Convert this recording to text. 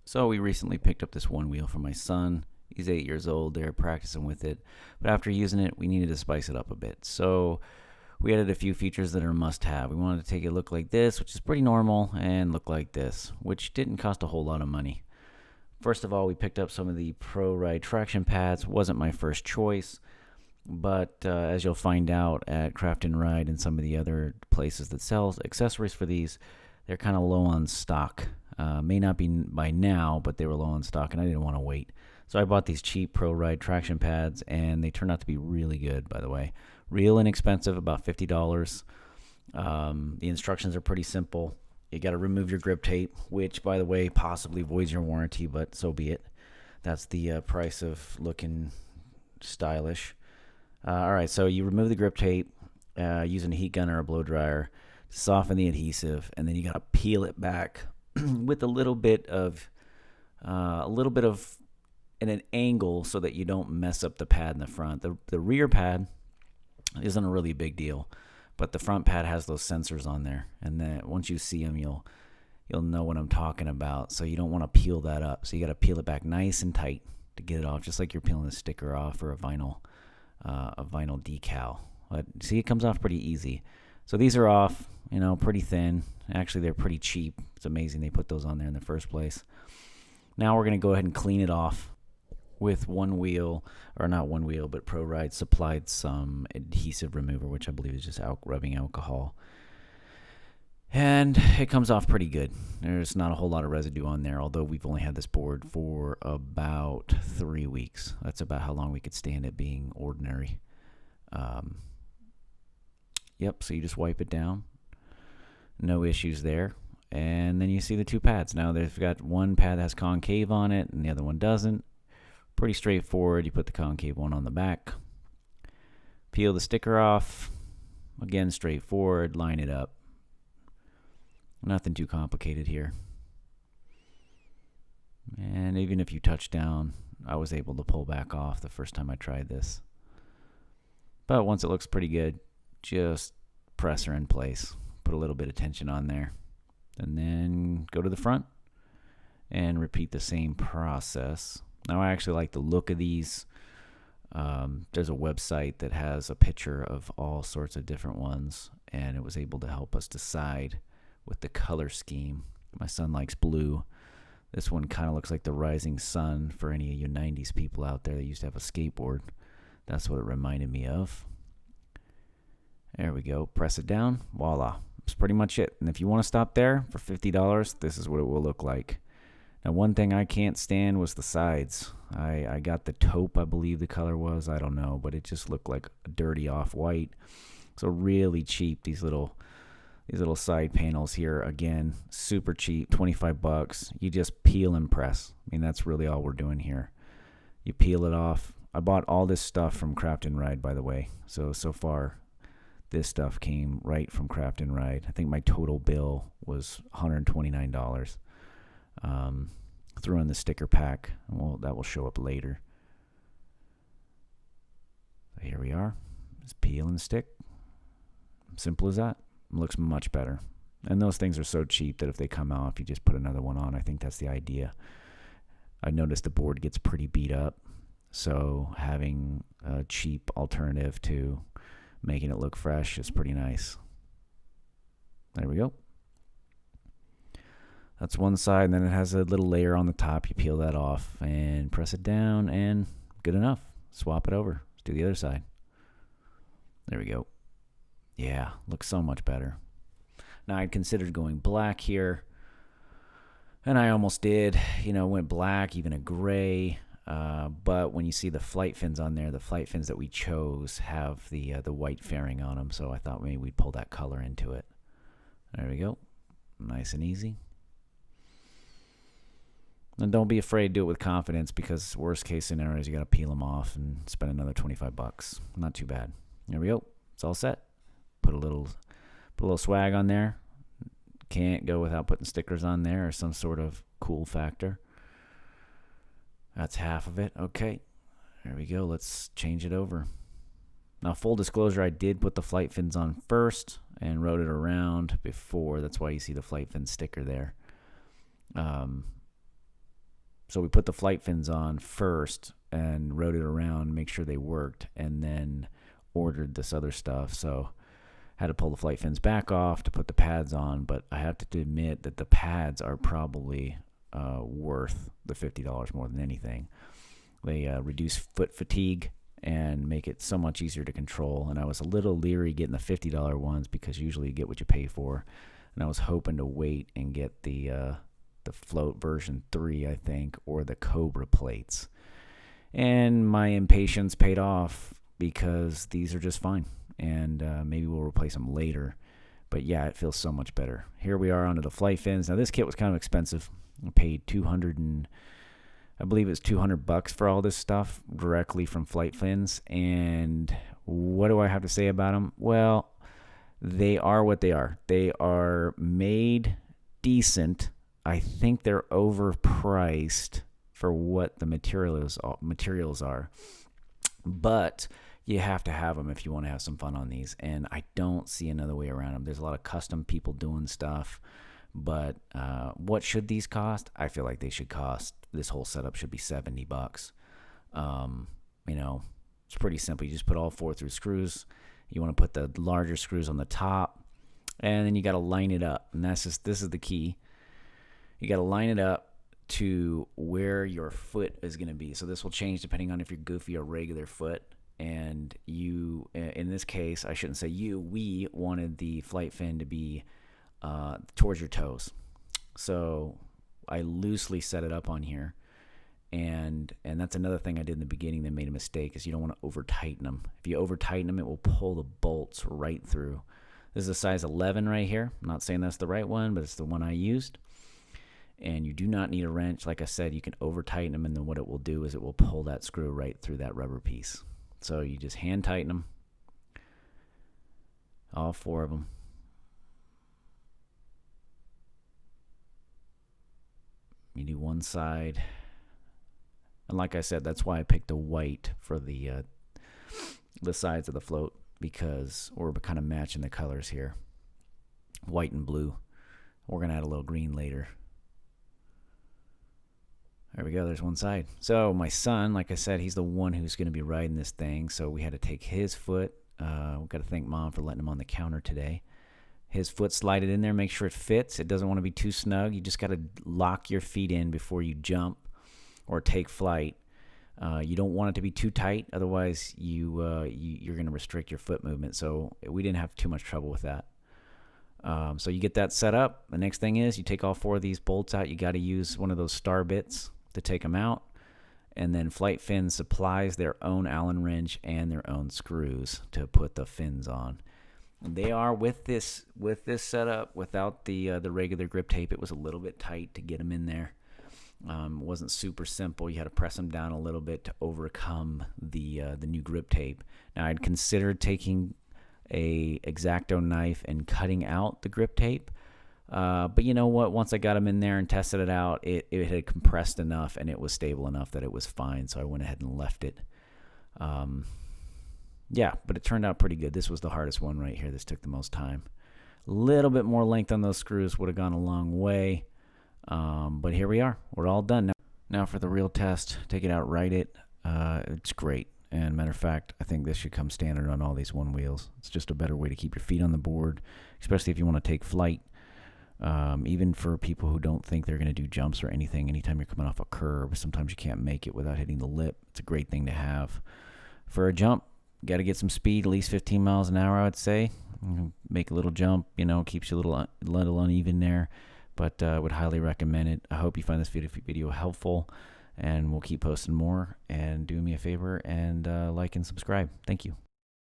So we recently picked up this Onewheel for my son. He's 8 years old. They're practicing with it. But after using it, we needed to spice it up a bit. So we added a few features that are a must-have. We wanted to take it look like this, which is pretty normal, and look like this, which didn't cost a whole lot of money. First of all, we picked up some of the Pro Ride traction pads. Wasn't my first choice, but as you'll find out at Craft and Ride and some of the other places that sell accessories for these, they're kind of low on stock. May not be by now, but they were low on stock, and I didn't want to wait. So I bought these cheap Pro Ride traction pads, and they turned out to be really good, by the way. Real inexpensive, about $50. The instructions are pretty simple. You got to remove your grip tape, which, by the way, possibly voids your warranty, but so be it. That's the price of looking stylish. All right, so you remove the grip tape using a heat gun or a blow dryer to soften the adhesive, and then you got to peel it back with a little bit of in an angle so that you don't mess up the pad in the front. The rear pad isn't a really big deal, but the front pad has those sensors on there, and then once you see them, you'll know what I'm talking about. So you don't want to peel that up. So you got to peel it back nice and tight to get it off, just like you're peeling a sticker off or a vinyl decal. But see, it comes off pretty easy. So these are off, pretty thin. Actually, they're pretty cheap. It's amazing they put those on there in the first place. Now we're going to go ahead and clean it off with Onewheel, or not Onewheel, but Pro Ride supplied some adhesive remover, which I believe is just rubbing alcohol. And it comes off pretty good. There's not a whole lot of residue on there, although we've only had this board for about 3 weeks. That's about how long we could stand it being ordinary. Yep, so you just wipe it down. No issues there. And then you see the two pads. Now they've got one pad that has concave on it and the other one doesn't. Pretty straightforward. You put the concave one on the back. Peel the sticker off. Again, straightforward. Line it up. Nothing too complicated here. And even if you touch down, I was able to pull back off the first time I tried this. But once it looks pretty good, just press her in place. Put a little bit of tension on there. And then go to the front and repeat the same process. Now, I actually like the look of these. There's a website that has a picture of all sorts of different ones, and it was able to help us decide with the color scheme. My son likes blue. This one kind of looks like the rising sun for any of you 90s people out there that used to have a skateboard. That's what it reminded me of. There we go. Press it down. Voila. That's pretty much it. And if you want to stop there for $50, this is what it will look like. Now, one thing I can't stand was the sides. I got the taupe, I believe the color was. I don't know, but it just looked like a dirty off-white. So really cheap, these little side panels here. Again, super cheap, $25. You just peel and press. I mean, that's really all we're doing here. You peel it off. I bought all this stuff from Craft and Ride, by the way. So far, this stuff came right from Craft and Ride. I think my total bill was $129. Threw in the sticker pack. Well, that will show up later. So here we are. Just peel and stick. Simple as that. Looks much better. And those things are so cheap that if they come off, you just put another one on. I think that's the idea. I noticed the board gets pretty beat up. So having a cheap alternative to making it look fresh is pretty nice. There we go. That's one side, and then it has a little layer on the top. You peel that off and press it down, and good enough. Swap it over. Let's do the other side. There we go. Yeah, looks so much better. Now, I'd considered going black here, and I almost did. Went black, even a gray. But when you see the flight fins on there, the flight fins that we chose have the white fairing on them, so I thought maybe we'd pull that color into it. There we go. Nice and easy. And don't be afraid to do it with confidence, because worst case scenario is you got to peel them off and spend another $25. Not too bad. There we go. It's all set. Put a little swag on there. Can't go without putting stickers on there or some sort of cool factor. That's half of it. Okay. There we go. Let's change it over. Now, full disclosure, I did put the flight fins on first and wrote it around before. That's why you see the flight fin sticker there. So we put the flight fins on first and rode it around, make sure they worked, and then ordered this other stuff. So had to pull the flight fins back off to put the pads on, but I have to admit that the pads are probably worth the $50 more than anything. They reduce foot fatigue and make it so much easier to control. And I was a little leery getting the $50 ones because usually you get what you pay for. And I was hoping to wait and get the Float version 3, I think, or the Cobra plates. And my impatience paid off because these are just fine. And maybe we'll replace them later. But yeah, it feels so much better. Here we are onto the flight fins. Now this kit was kind of expensive. I paid $200 for all this stuff directly from Flight Fins. And what do I have to say about them? Well, they are what they are. They are made decent. I think they're overpriced for what the materials are. But you have to have them if you want to have some fun on these. And I don't see another way around them. There's a lot of custom people doing stuff. But what should these cost? I feel like they should cost, this whole setup should be $70. It's pretty simple. You just put all 4-through screws. You want to put the larger screws on the top, and then you got to line it up. And this is the key. You got to line it up to where your foot is going to be. So this will change depending on if you're goofy or regular foot. And you, in this case, I shouldn't say you, we wanted the flight fin to be towards your toes. So I loosely set it up on here, and that's another thing I did in the beginning that made a mistake, is you don't want to over tighten them. If you over tighten them, it will pull the bolts right through. This is a size 11 right here. I'm not saying that's the right one, but it's the one I used. And you do not need a wrench. Like I said, you can over tighten them, and then what it will do is it will pull that screw right through that rubber piece. So you just hand tighten them, all 4 of them. You do one side, and like I said, that's why I picked the white for the sides of the float, because we're kind of matching the colors here, white and blue. We're gonna add a little green later. There we go. There's one side. So my son, like I said, he's the one who's going to be riding this thing. So we had to take his foot. We've got to thank Mom for letting him on the counter today. His foot, slide it in there, make sure it fits. It doesn't want to be too snug. You just got to lock your feet in before you jump or take flight. You don't want it to be too tight, otherwise you're going to restrict your foot movement. So we didn't have too much trouble with that. So you get that set up. The next thing is you take all 4 of these bolts out. You got to use one of those star bits to take them out. And then Flight Fin supplies their own Allen wrench and their own screws to put the fins on. They are with this setup without the regular grip tape. It was a little bit tight to get them in there. It wasn't super simple. You had to press them down a little bit to overcome the new grip tape. Now I'd considered taking a X-Acto knife and cutting out the grip tape, but you know what? Once I got them in there and tested it out, it had compressed enough and it was stable enough that it was fine. So I went ahead and left it. Yeah, but it turned out pretty good. This was the hardest one right here. This took the most time. A little bit more length on those screws would have gone a long way. But here we are. We're all done now. Now for the real test. Take it out, ride it. It's great. And matter of fact, I think this should come standard on all these Onewheels. It's just a better way to keep your feet on the board, especially if you want to take flight. Even for people who don't think they're going to do jumps or anything, anytime you're coming off a curb, sometimes you can't make it without hitting the lip. It's a great thing to have. For a jump, got to get some speed, at least 15 miles an hour, I would say. Make a little jump, keeps you a little uneven there. But I would highly recommend it. I hope you find this video helpful, and we'll keep posting more. And do me a favor and like and subscribe. Thank you.